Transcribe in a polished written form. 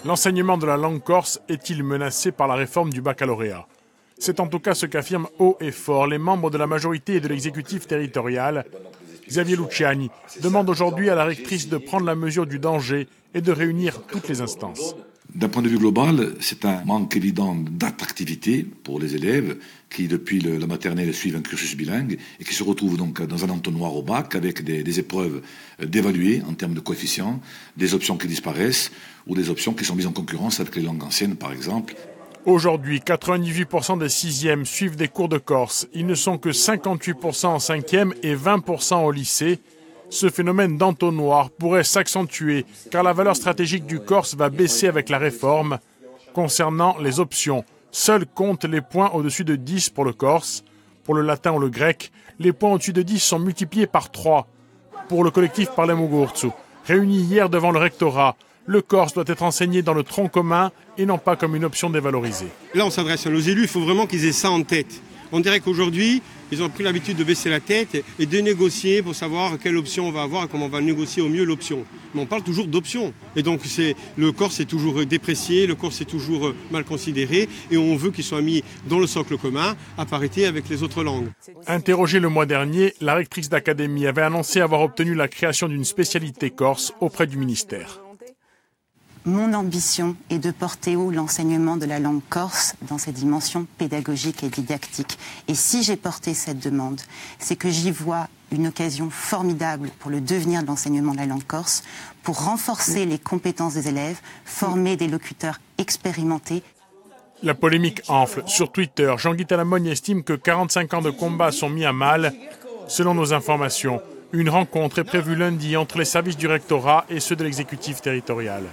L'enseignement de la langue corse est-il menacé par la réforme du baccalauréat? C'est en tout cas ce qu'affirment haut et fort les membres de la majorité et de l'exécutif territorial. Xavier Luciani demande aujourd'hui à la rectrice de prendre la mesure du danger et de réunir toutes les instances. D'un point de vue global, c'est un manque évident d'attractivité pour les élèves qui, depuis la maternelle, suivent un cursus bilingue et qui se retrouvent donc dans un entonnoir au bac avec des épreuves dévaluées en termes de coefficients, des options qui disparaissent ou des options qui sont mises en concurrence avec les langues anciennes, par exemple. Aujourd'hui, 98% des 6e suivent des cours de corse. Ils ne sont que 58% en 5e et 20% au lycée. Ce phénomène d'entonnoir pourrait s'accentuer car la valeur stratégique du corse va baisser avec la réforme. Concernant les options, seuls comptent les points au-dessus de 10 pour le corse. Pour le latin ou le grec, les points au-dessus de 10 sont multipliés par 3. Pour le collectif Parlemugurtsu, réuni hier devant le rectorat, le corse doit être enseigné dans le tronc commun et non pas comme une option dévalorisée. Là, on s'adresse à nos élus, il faut vraiment qu'ils aient ça en tête. On dirait qu'aujourd'hui, ils ont pris l'habitude de baisser la tête et de négocier pour savoir quelle option on va avoir et comment on va négocier au mieux l'option. Mais on parle toujours d'options. Et donc le corse est toujours déprécié, le corse est toujours mal considéré et on veut qu'il soit mis dans le socle commun à parité avec les autres langues. Interrogée le mois dernier, la rectrice d'académie avait annoncé avoir obtenu la création d'une spécialité corse auprès du ministère. Mon ambition est de porter haut l'enseignement de la langue corse dans ses dimensions pédagogiques et didactiques. Et si j'ai porté cette demande, c'est que j'y vois une occasion formidable pour le devenir de l'enseignement de la langue corse, pour renforcer les compétences des élèves, former des locuteurs expérimentés. La polémique enfle. Sur Twitter, Jean-Guy Talamogne estime que 45 ans de combat sont mis à mal. Selon nos informations, une rencontre est prévue lundi entre les services du rectorat et ceux de l'exécutif territorial.